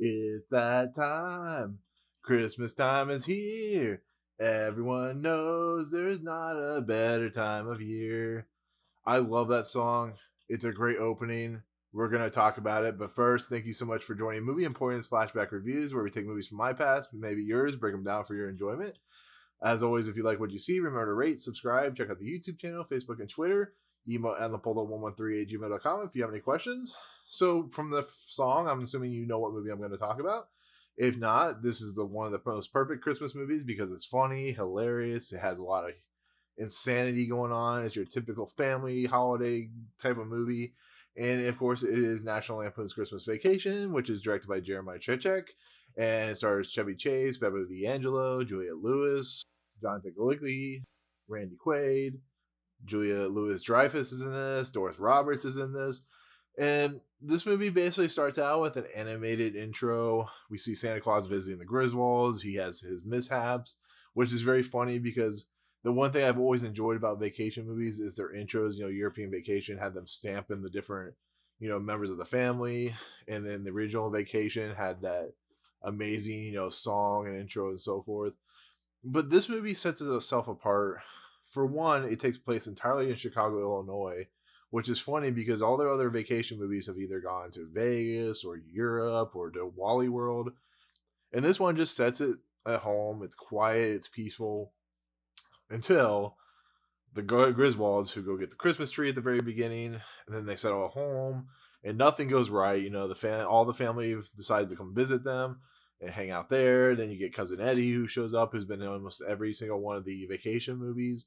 It's that time. Christmas time is here. Everyone knows there's not a better time of year. I love that song. It's a great opening. We're going to talk about it. But first, thank you so much for joining Movie Emporium's Flashback Reviews, where we take movies from my past, maybe yours, break them down for your enjoyment. As always, if you like what you see, remember to rate, subscribe, check out the YouTube channel, Facebook, and Twitter. Email at lapolo113@gmail.com if you have any questions. So, from the song, I'm assuming you know what movie I'm going to talk about. If not, this is one of the most perfect Christmas movies because it's funny, hilarious. It has a lot of insanity going on. It's your typical family holiday type of movie. And of course, it is National Lampoon's Christmas Vacation, which is directed by Jeremiah Chechek and it stars Chevy Chase, Beverly D'Angelo, Juliette Lewis, Jonathan Galicki, Randy Quaid, Julia Louis Dreyfus is in this, Doris Roberts is in this. And this movie basically starts out with an animated intro. We see Santa Claus visiting the Griswolds. He has his mishaps, which is very funny because the one thing I've always enjoyed about vacation movies is their intros. You know, European Vacation had them stamping the different, members of the family. And then the original Vacation had that amazing, song and intro and so forth. But this movie sets itself apart. For one, it takes place entirely in Chicago, Illinois, which is funny because all their other vacation movies have either gone to Vegas or Europe or to Wally World. And this one just sets it at home. It's quiet, it's peaceful until the Griswolds who go get the Christmas tree at the very beginning, and then they settle at home, and nothing goes right. All the family decides to come visit them and hang out there. Then you get cousin Eddie who shows up, who's been in almost every single one of the vacation movies.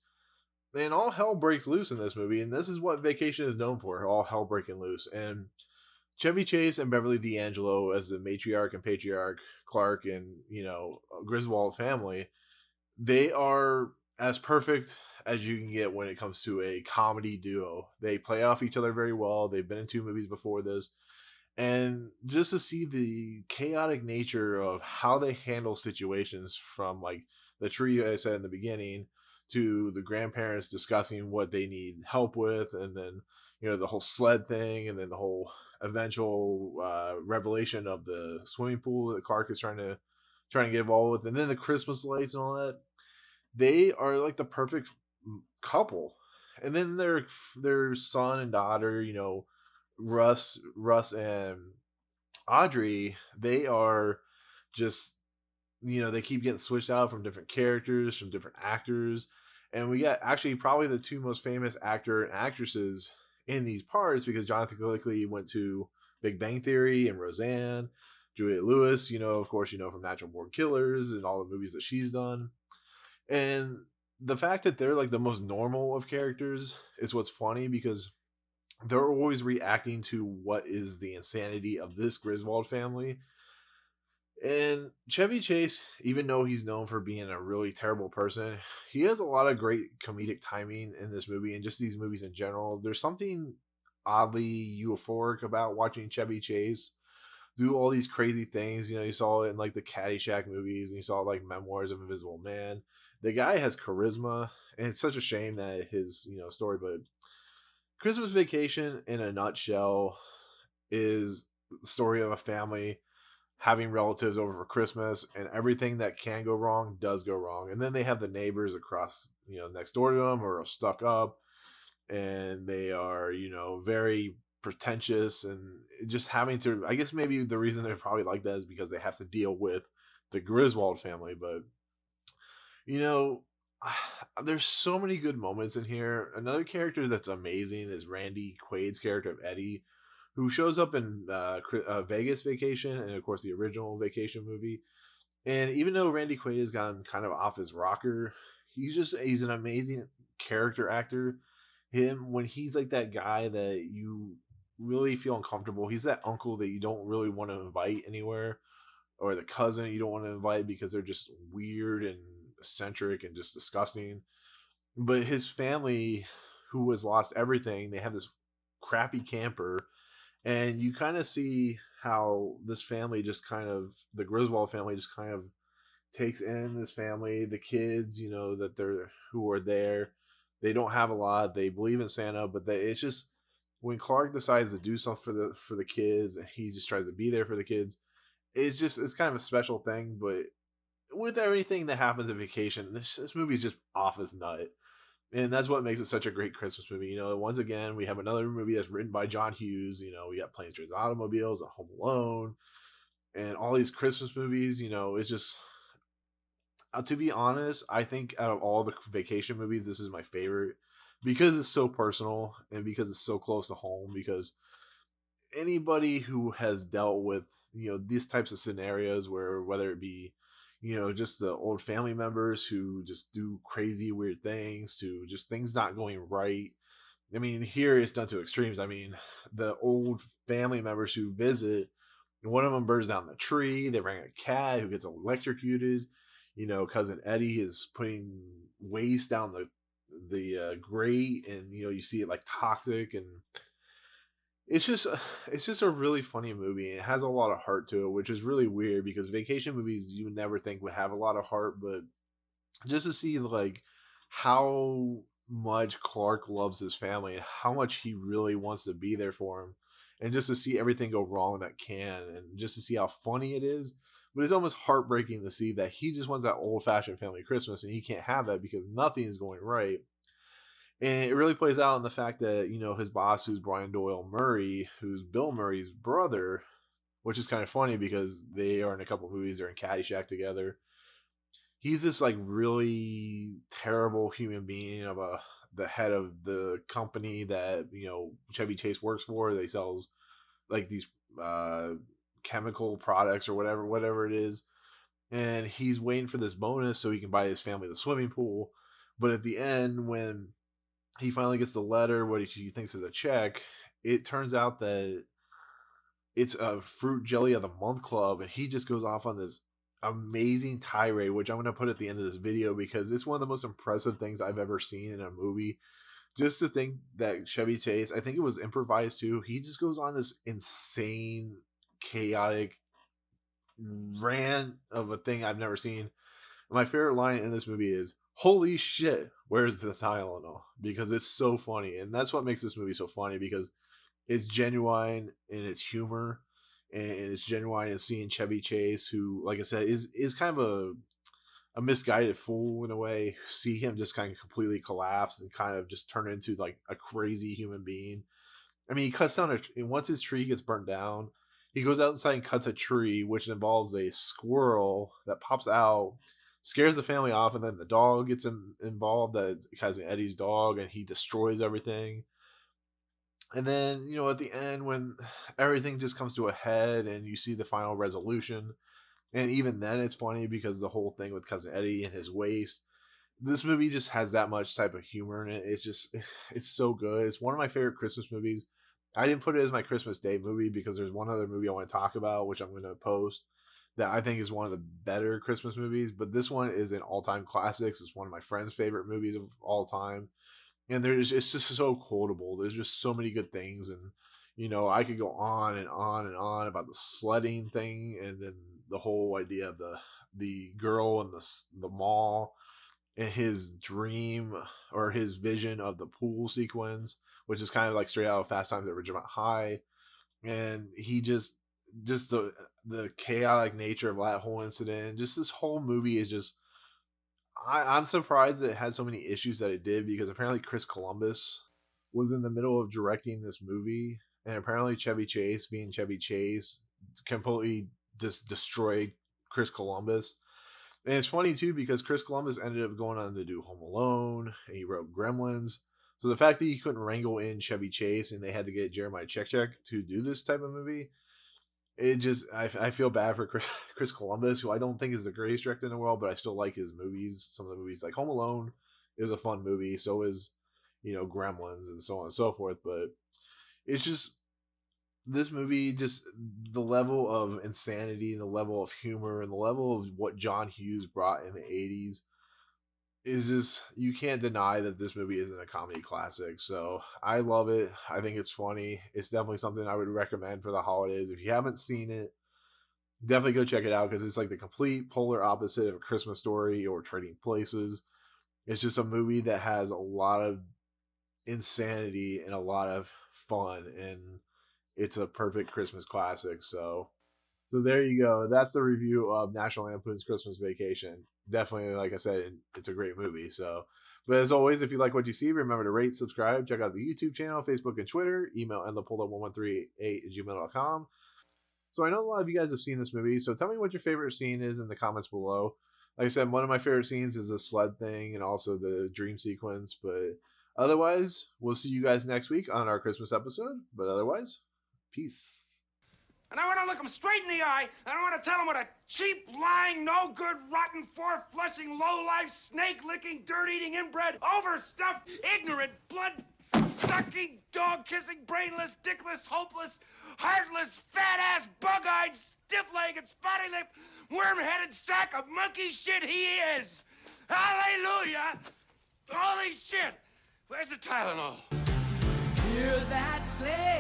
And all hell breaks loose in this movie, and this is what Vacation is known for: all hell breaking loose. And Chevy Chase and Beverly D'Angelo as the matriarch and patriarch, Clark and Griswold family, they are as perfect as you can get when it comes to a comedy duo. They play off each other very well. They've been in two movies before this. And just to see the chaotic nature of how they handle situations, from like the tree I said in the beginning to the grandparents discussing what they need help with, and then the whole sled thing, and then the whole eventual revelation of the swimming pool that Clark is trying to get involved with, and then the Christmas lights and all that. They are like the perfect couple. And then their son and daughter, Russ and Audrey, they are just, they keep getting switched out from different characters, from different actors. And we got actually probably the two most famous actor and actresses in these parts, because Jonathan Galicki went to Big Bang Theory and Roseanne. Juliette Lewis, of course, from Natural Born Killers and all the movies that she's done. And the fact that they're like the most normal of characters is what's funny, because they're always reacting to what is the insanity of this Griswold family. And Chevy Chase, even though he's known for being a really terrible person, he has a lot of great comedic timing in this movie and just these movies in general. There's something oddly euphoric about watching Chevy Chase do all these crazy things. You saw it in like the Caddyshack movies, and you saw like Memoirs of Invisible Man. The guy has charisma, and it's such a shame that his story. But Christmas Vacation, in a nutshell, is the story of a family having relatives over for Christmas, and everything that can go wrong does go wrong. And then they have the neighbors across, next door to them, who are stuck up, and they are, very pretentious, and just having to, I guess maybe the reason they're probably like that is because they have to deal with the Griswold family. But you know, there's so many good moments in here. Another character that's amazing is Randy Quaid's character of Eddie, who shows up in Vegas Vacation and, of course, the original Vacation movie. And even though Randy Quaid has gone kind of off his rocker, he's an amazing character actor. Him, when he's like that guy that you really feel uncomfortable, he's that uncle that you don't really want to invite anywhere, or the cousin you don't want to invite because they're just weird and eccentric and just disgusting. But his family, who has lost everything, they have this crappy camper, and you kind of see how this family just kind of, the Griswold family just kind of takes in this family, the kids, that they're who are there. They don't have a lot. They believe in Santa, but it's just when Clark decides to do something for the kids, and he just tries to be there for the kids. it's kind of a special thing, but with everything that happens in Vacation, this movie is just off his nut. And that's what makes it such a great Christmas movie. Once again, we have another movie that's written by John Hughes. We got Planes, Trains, Automobiles, Home Alone, and all these Christmas movies. It's just, to be honest, I think out of all the vacation movies, this is my favorite because it's so personal and because it's so close to home. Because anybody who has dealt with these types of scenarios, where whether it be just the old family members who just do crazy weird things, to just things not going right. I mean, here it's done to extremes. I mean, the old family members who visit, one of them burns down the tree. They bring a cat who gets electrocuted. Cousin Eddie is putting waste down the grate, and you see it like toxic, and it's just it's just a really funny movie. It has a lot of heart to it, which is really weird because vacation movies you would never think would have a lot of heart, but just to see like how much Clark loves his family and how much he really wants to be there for him, and just to see everything go wrong that can, and just to see how funny it is. But it's almost heartbreaking to see that he just wants that old fashioned family Christmas and he can't have that because nothing is going right. And it really plays out in the fact that, his boss, who's Brian Doyle Murray, who's Bill Murray's brother, which is kind of funny because they are in a couple movies. They're in Caddyshack together. He's this like really terrible human being of the head of the company that Chevy Chase works for. They sells like these uh, chemical products or whatever it is, and he's waiting for this bonus so he can buy his family the swimming pool. But at the end, when he finally gets the letter, what he thinks is a check, it turns out that it's a fruit jelly of the month club, and he just goes off on this amazing tirade, which I'm going to put at the end of this video because it's one of the most impressive things I've ever seen in a movie. Just to think that Chevy Chase, I think it was improvised too, he just goes on this insane, chaotic rant of a thing I've never seen. My favorite line in this movie is, "Holy shit, where's the Tylenol?" Because it's so funny. And that's what makes this movie so funny, because it's genuine in its humor, and it's genuine in seeing Chevy Chase, who, like I said, is kind of a misguided fool in a way. See him just kind of completely collapse and kind of just turn into like a crazy human being. I mean, he cuts down and once his tree gets burnt down, he goes outside and cuts a tree, which involves a squirrel that pops out, scares the family off, and then the dog gets involved. That Cousin Eddie's dog, and he destroys everything. And then, at the end, when everything just comes to a head and you see the final resolution, and even then it's funny because the whole thing with Cousin Eddie and his waste, this movie just has that much type of humor in it. It's just, it's so good. It's one of my favorite Christmas movies. I didn't put it as my Christmas Day movie because there's one other movie I want to talk about, which I'm going to post, that I think is one of the better Christmas movies. But this one is an all time classic. It's one of my friend's favorite movies of all time. And it's just so quotable. There's just so many good things. And, I could go on and on and on about the sledding thing, and then the whole idea of the girl in the mall, and his dream or his vision of the pool sequence, which is kind of like straight out of Fast Times at Ridgemont High. And he just the chaotic nature of that whole incident, just this whole movie is just. I'm surprised that it had so many issues that it did, because apparently Chris Columbus was in the middle of directing this movie, and apparently Chevy Chase, being Chevy Chase, completely just destroyed Chris Columbus. And it's funny too because Chris Columbus ended up going on to do Home Alone, and he wrote Gremlins. So the fact that he couldn't wrangle in Chevy Chase and they had to get Jeremiah Check to do this type of movie, it just I feel bad for Chris Columbus, who I don't think is the greatest director in the world, but I still like his movies. Some of the movies, like Home Alone, is a fun movie. So is Gremlins, and so on and so forth. But it's just, this movie, just the level of insanity and the level of humor and the level of what John Hughes brought in the '80s is just, you can't deny that this movie isn't a comedy classic. So I love it. I think it's funny. It's definitely something I would recommend for the holidays. If you haven't seen it, definitely go check it out, because it's like the complete polar opposite of A Christmas Story or Trading Places. It's just a movie that has a lot of insanity and a lot of fun, and it's a perfect Christmas classic. So So there you go. That's the review of National Lampoon's Christmas Vacation. Definitely, like I said, it's a great movie. So, but as always, if you like what you see, remember to rate, subscribe, check out the YouTube channel, Facebook, and Twitter. Email endthepulled1138@gmail.com. So I know a lot of you guys have seen this movie. So tell me what your favorite scene is in the comments below. Like I said, one of my favorite scenes is the sled thing and also the dream sequence. But otherwise, we'll see you guys next week on our Christmas episode. But otherwise, peace. And I want to look him straight in the eye, and I want to tell him what a cheap, lying, no-good, rotten, four-flushing, low-life, snake-licking, dirt-eating, inbred, overstuffed, ignorant, blood-sucking, dog-kissing, brainless, dickless, hopeless, heartless, fat-ass, bug-eyed, stiff-legged, spotty-lipped, worm-headed sack of monkey shit he is! Hallelujah! Holy shit! Where's the Tylenol? Hear that sleigh